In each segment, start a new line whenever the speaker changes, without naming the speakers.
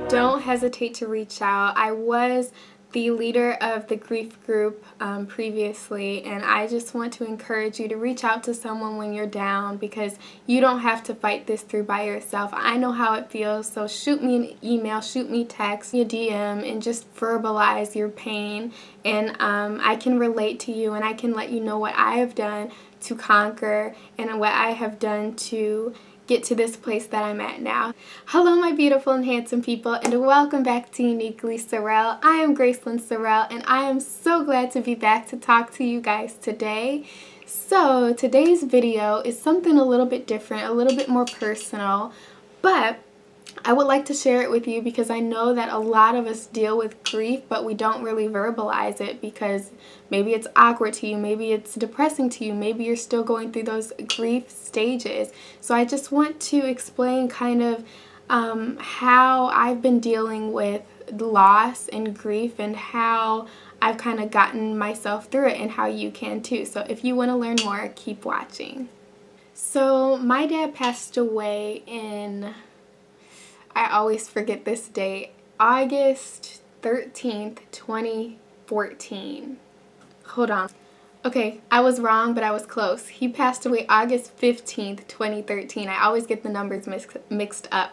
Don't hesitate to reach out. I was the leader of the grief group previously, and I just want to encourage you to reach out to someone when you're down, because you don't have to fight this through by yourself. I know how it feels, so shoot me an email, shoot me text, a DM, and just verbalize your pain, and I can relate to you, and I can let you know what I have done to conquer and what I have done to get to this place that I'm at now. Hello, my beautiful and handsome people, and welcome back to Uniquely Sorrell. I am Gracelyn Sorrell, and I am so glad to be back to talk to you guys today. So today's video is something a little bit different, a little bit more personal, but I would like to share it with you because I know that a lot of us deal with grief, but we don't really verbalize it because maybe it's awkward to you, maybe it's depressing to you, maybe you're still going through those grief stages. So I just want to explain kind of how I've been dealing with loss and grief and how I've kind of gotten myself through it and how you can too. So if you want to learn more, keep watching. So my dad passed away in, I always forget this date, August 13th, 2014. Hold on. Okay, I was wrong, but I was close. He passed away August 15th, 2013. I always get the numbers mixed up.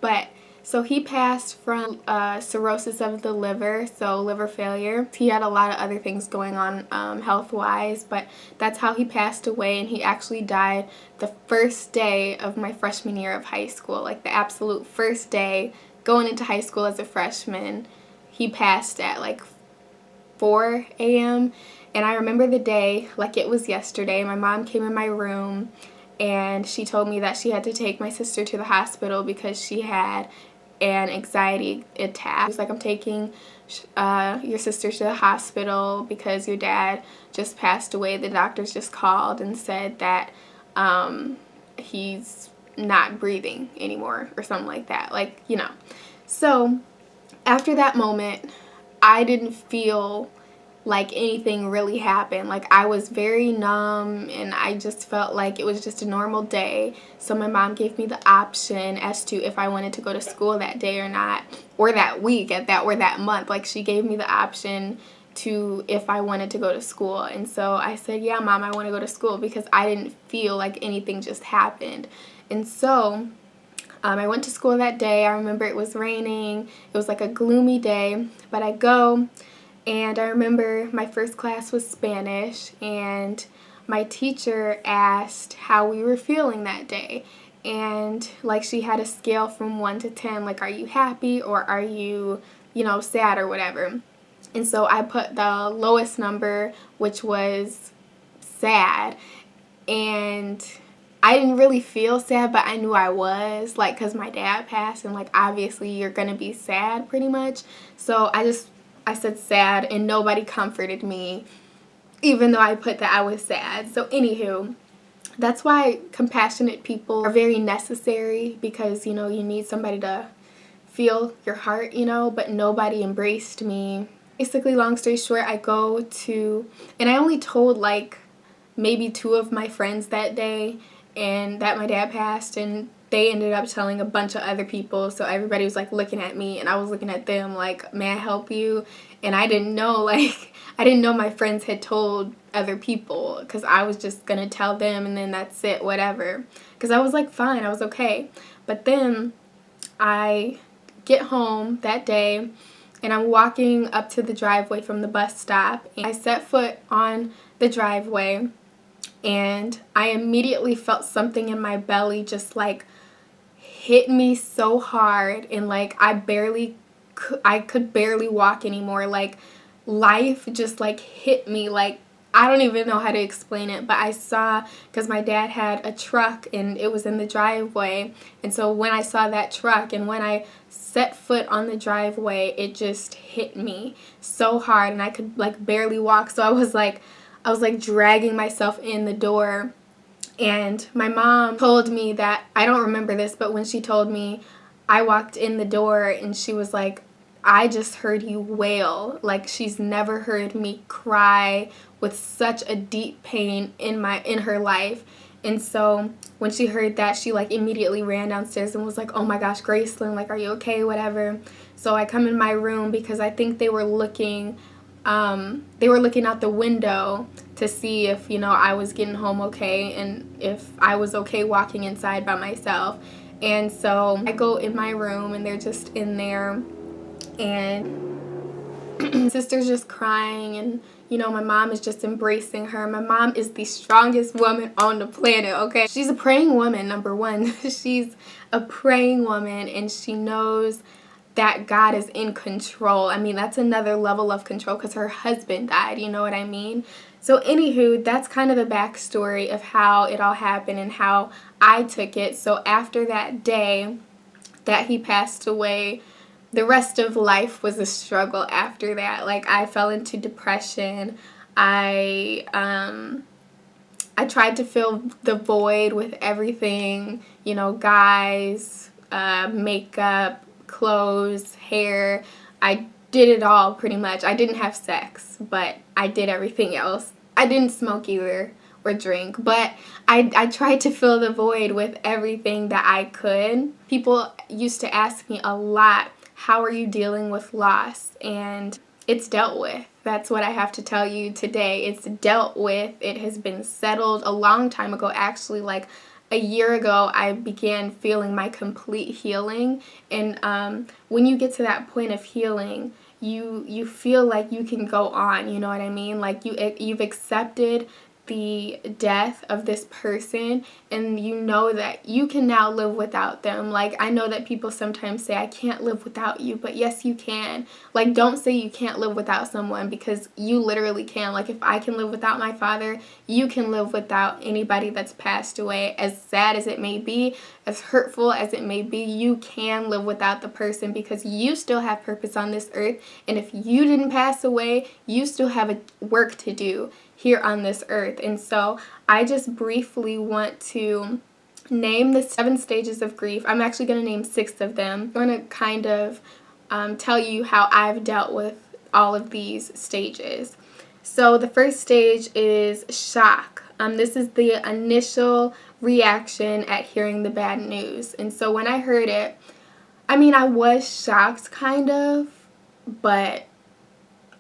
But so he passed from cirrhosis of the liver, so liver failure. He had a lot of other things going on health-wise, but that's how he passed away, and he actually died the first day of my freshman year of high school, like the absolute first day going into high school as a freshman. He passed at like 4 a.m., and I remember the day like it was yesterday. My mom came in my room, and she told me that she had to take my sister to the hospital because she had an anxiety attack. She was like, I'm taking your sister to the hospital because your dad just passed away. The doctors just called and said that he's not breathing anymore or something like that. Like, you know. So after that moment, I didn't feel like anything really happened. Like, I was very numb and I just felt like it was just a normal day. So my mom gave me the option as to if I wanted to go to school that day or not, or that week or that month. Like, she gave me the option to if I wanted to go to school. And so I said, yeah, Mom, I want to go to school, because I didn't feel like anything just happened. And so I went to school that day. I remember it was raining. It was like a gloomy day, but I go. And I remember my first class was Spanish, and my teacher asked how we were feeling that day. And like, she had a scale from 1 to 10, like, are you happy or are you, sad or whatever. And so I put the lowest number, which was sad. And I didn't really feel sad, but I knew I was, like, because my dad passed, and like, obviously you're going to be sad pretty much. So I said sad, and nobody comforted me, even though I put that I was sad. So anywho, that's why compassionate people are very necessary, because, you need somebody to feel your heart, but nobody embraced me. Basically, long story short, I go to, and I only told like maybe 2 of my friends that day, and that my dad passed, and they ended up telling a bunch of other people. So everybody was like looking at me, and I was looking at them like, may I help you? And I didn't know, I didn't know my friends had told other people, because I was just gonna tell them and then that's it, whatever. Because I was like, fine, I was okay. But then I get home that day, and I'm walking up to the driveway from the bus stop, and I set foot on the driveway, and I immediately felt something in my belly just like hit me so hard, and like I could barely walk anymore. Like, life just like hit me. Like, I don't even know how to explain it, but I saw, because my dad had a truck and it was in the driveway, and so when I saw that truck and when I set foot on the driveway, it just hit me so hard, and I could like barely walk. So I was like dragging myself in the door. And my mom told me that, I don't remember this, but when she told me, I walked in the door and she was like, I just heard you wail. Like, she's never heard me cry with such a deep pain in her life. And so when she heard that, she like immediately ran downstairs and was like, oh my gosh, Gracelyn, like, are you okay, whatever. So I come in my room because I think they were looking out the window to see if, I was getting home okay and if I was okay walking inside by myself. And so I go in my room and they're just in there, and sister's just crying, and my mom is just embracing her. My mom is the strongest woman on the planet, okay? She's a praying woman, number one. She's a praying woman, and she knows that God is in control. I mean, that's another level of control because her husband died, you know what I mean? So anywho, that's kind of the backstory of how it all happened and how I took it. So after that day that he passed away, the rest of life was a struggle after that. Like, I fell into depression. I tried to fill the void with everything, guys, makeup, clothes, hair. I did it all pretty much. I didn't have sex, but I did everything else. I didn't smoke either or drink, but I tried to fill the void with everything that I could. People used to ask me a lot, how are you dealing with loss? And it's dealt with. That's what I have to tell you today. It's dealt with. It has been settled a long time ago. Actually, like a year ago, I began feeling my complete healing. And when you get to that point of healing, you feel like you can go on, you know what I mean? Like you've accepted the death of this person, and you know that you can now live without them. Like, I know that people sometimes say, I can't live without you, but yes, you can. Like, don't say you can't live without someone, because you literally can. Like, if I can live without my father, you can live without anybody that's passed away. As sad as it may be, as hurtful as it may be, you can live without the person because you still have purpose on this earth. And if you didn't pass away, you still have a work to do here on this earth. And so I just briefly want to name the 7 stages of grief. I'm actually going to name 6 of them. I'm going to kind of tell you how I've dealt with all of these stages. So the first stage is shock. This is the initial reaction at hearing the bad news. And so when I heard it, I mean, I was shocked kind of, but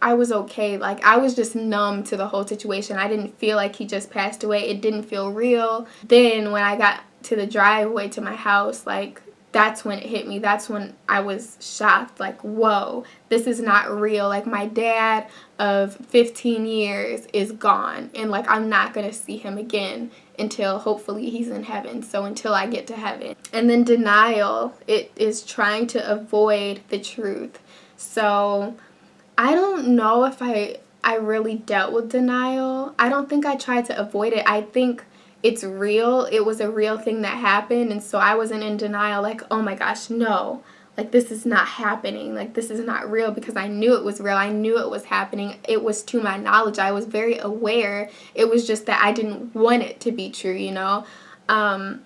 I was okay. Like, I was just numb to the whole situation. I didn't feel like he just passed away. It didn't feel real. Then when I got to the driveway to my house, like, that's when it hit me. That's when I was shocked. Like, whoa, this is not real. Like, my dad of 15 years is gone. And, like, I'm not going to see him again until hopefully he's in heaven. So until I get to heaven. And then denial. It is trying to avoid the truth. So I don't know if I really dealt with denial. I don't think I tried to avoid it. I think it's real. It was a real thing that happened. And so I wasn't in denial like, oh my gosh, no. Like, this is not happening. Like, this is not real, because I knew it was real. I knew it was happening. It was to my knowledge. I was very aware. It was just that I didn't want it to be true, you know. The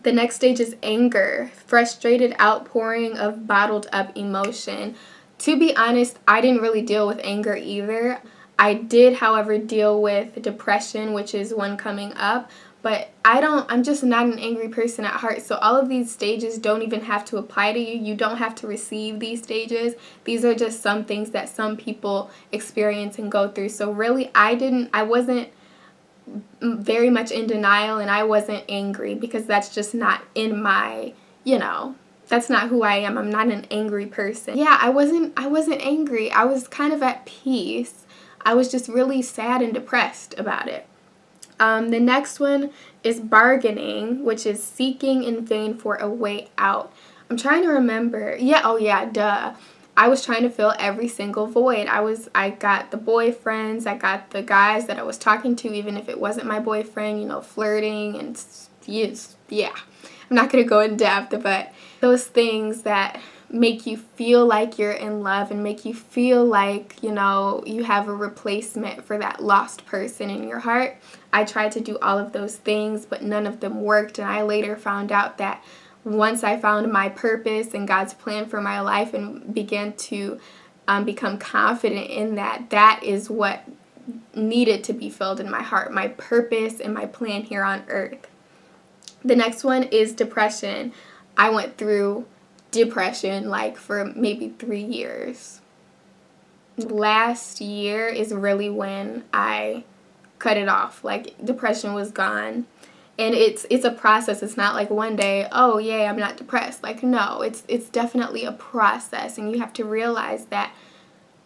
next stage is anger. Frustrated outpouring of bottled up emotion. To be honest, I didn't really deal with anger either. I did, however, deal with depression, which is one coming up, but I'm just not an angry person at heart. So all of these stages don't even have to apply to you. You don't have to receive these stages. These are just some things that some people experience and go through. So really, I wasn't very much in denial, and I wasn't angry, because that's just not in my, that's not who I am. I'm not an angry person. Yeah, I wasn't angry. I was kind of at peace. I was just really sad and depressed about it. The next one is bargaining, which is seeking in vain for a way out. I'm trying to remember. Duh. I was trying to fill every single void. I got the boyfriends, I got the guys that I was talking to, even if it wasn't my boyfriend, flirting and yeah. I'm not going to go in depth, but those things that make you feel like you're in love and make you feel like, you have a replacement for that lost person in your heart. I tried to do all of those things, but none of them worked. And I later found out that once I found my purpose and God's plan for my life and began to become confident in that, that is what needed to be filled in my heart, my purpose and my plan here on earth. The next one is depression. I went through depression like for maybe 3 years. Last year is really when I cut it off. Like, depression was gone. And it's a process. It's not like one day, oh yay, I'm not depressed. Like, no, it's definitely a process, and you have to realize that,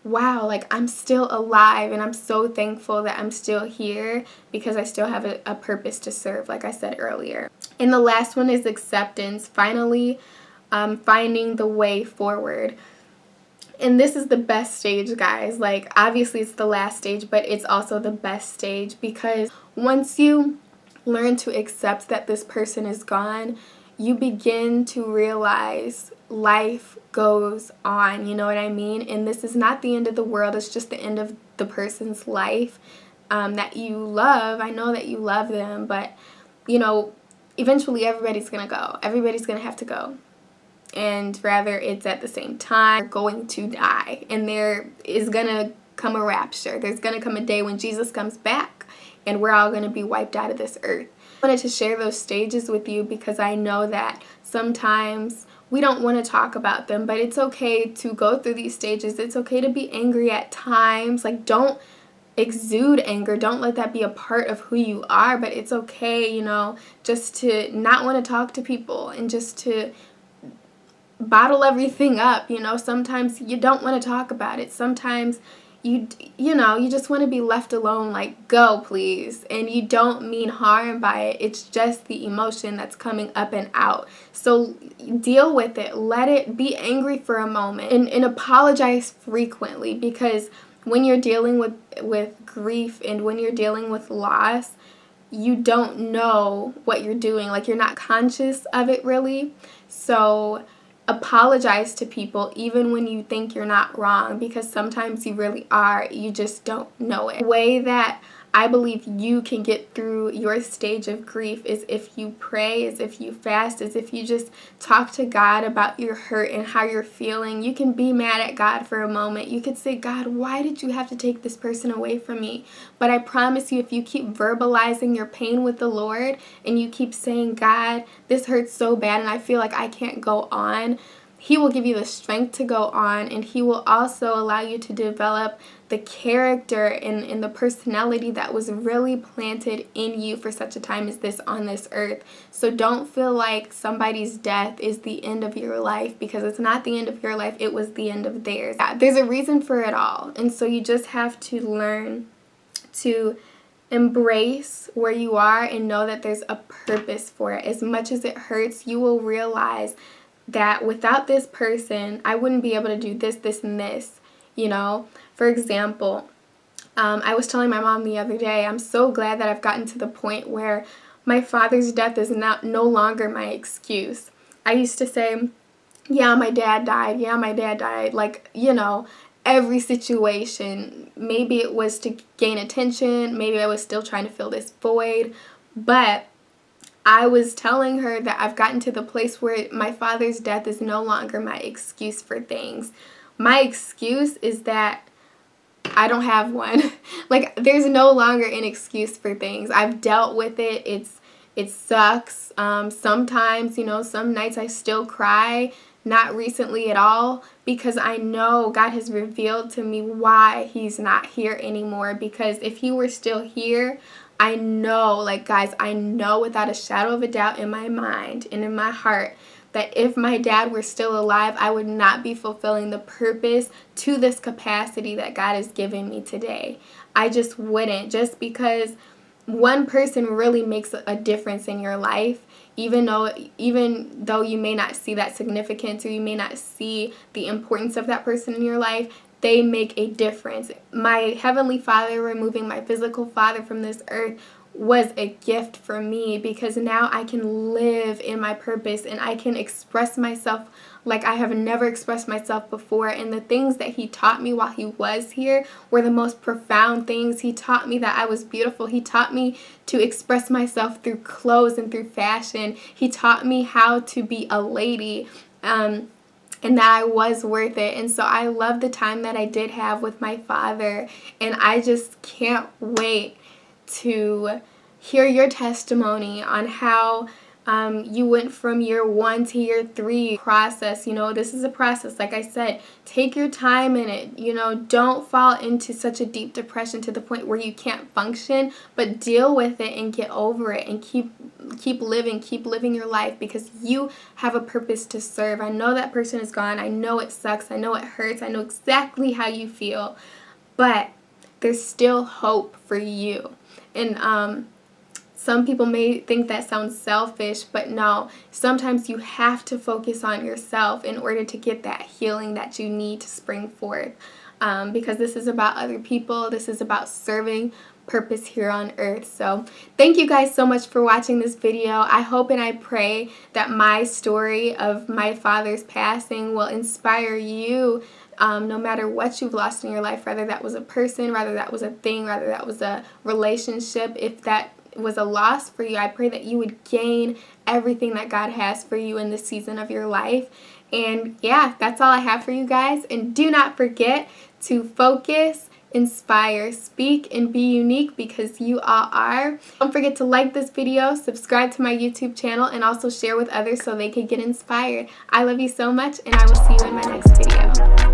wow, like, I'm still alive, and I'm so thankful that I'm still here because I still have a purpose to serve, like I said earlier. And the last one is acceptance. Finally, finding the way forward. And this is the best stage, guys. Like, obviously it's the last stage, but it's also the best stage, because once you learn to accept that this person is gone, you begin to realize life goes on, you know what I mean? And this is not the end of the world, it's just the end of the person's life that you love. I know that you love them, but, you know, eventually everybody's gonna go. Everybody's gonna have to go. And rather it's at the same time, they're going to die, and there is gonna come a rapture. There's gonna come a day when Jesus comes back, and we're all gonna be wiped out of this earth. I wanted to share those stages with you because I know that sometimes we don't want to talk about them, but it's okay to go through these stages. It's okay to be angry at times. Like, don't exude anger. Don't let that be a part of who you are, but it's okay, you know, just to not want to talk to people and just to bottle everything up. You know, sometimes you don't want to talk about it. Sometimes you just want to be left alone, like, go please, and you don't mean harm by it. It's just the emotion that's coming up and out. So deal with it. Let it be angry for a moment, and apologize frequently, because when you're dealing with grief and when you're dealing with loss, you don't know what you're doing. Like, you're not conscious of it really. So apologize to people even when you think you're not wrong, because sometimes you really are. You just don't know it. The way that I believe you can get through your stage of grief is if you pray, is if you fast, is if you just talk to God about your hurt and how you're feeling. You can be mad at God for a moment. You could say, God, why did you have to take this person away from me? But I promise you, if you keep verbalizing your pain with the Lord and you keep saying, God, this hurts so bad and I feel like I can't go on, He will give you the strength to go on, and He will also allow you to develop the character and the personality that was really planted in you for such a time as this on this earth. So don't feel like somebody's death is the end of your life, because it's not the end of your life, it was the end of theirs. There's a reason for it all, and so you just have to learn to embrace where you are and know that there's a purpose for it. As much as it hurts, you will realize that without this person, I wouldn't be able to do this, this, and this, you know? For example, I was telling my mom the other day, I'm so glad that I've gotten to the point where my father's death is no longer my excuse. I used to say, yeah, my dad died. Yeah, my dad died. Like, you know, every situation. Maybe it was to gain attention. Maybe I was still trying to fill this void. But I was telling her that I've gotten to the place where my father's death is no longer my excuse for things. My excuse is that I don't have one. Like, there's no longer an excuse for things. I've dealt with it. It sucks. Sometimes, you know, some nights I still cry. Not recently at all, because I know God has revealed to me why He's not here anymore. Because if He were still here, I know, like, guys, I know without a shadow of a doubt in my mind and in my heart that if my dad were still alive, I would not be fulfilling the purpose to this capacity that God has given me today. I just wouldn't, just because one person really makes a difference in your life. Even though you may not see that significance, or you may not see the importance of that person in your life, they make a difference. My Heavenly Father removing my physical father from this earth was a gift for me, because now I can live in my purpose and I can express myself like I have never expressed myself before. And the things that he taught me while he was here were the most profound things. He taught me that I was beautiful. He taught me to express myself through clothes and through fashion. He taught me how to be a lady, and that I was worth it. And so I love the time that I did have with my father, and I just can't wait to hear your testimony on how you went from year 1 to year 3 process. You know, this is a process. Like I said, take your time in it. You know, don't fall into such a deep depression to the point where you can't function, but deal with it and get over it and keep living your life, because you have a purpose to serve. I know that person is gone. I know it sucks. I know it hurts. I know exactly how you feel, but there's still hope for you. And some people may think that sounds selfish, but no, sometimes you have to focus on yourself in order to get that healing that you need to spring forth, because this is about other people. This is about serving purpose here on earth. So thank you guys so much for watching this video. I hope and I pray that my story of my father's passing will inspire you, no matter what you've lost in your life, whether that was a person, whether that was a thing, whether that was a relationship. If that was a loss for you, I pray that you would gain everything that God has for you in this season of your life. And yeah, that's all I have for you guys. And do not forget to focus, inspire, speak, and be unique, because you all are. Don't forget to like this video, subscribe to my YouTube channel, and also share with others so they could get inspired. I love you so much, and I will see you in my next video.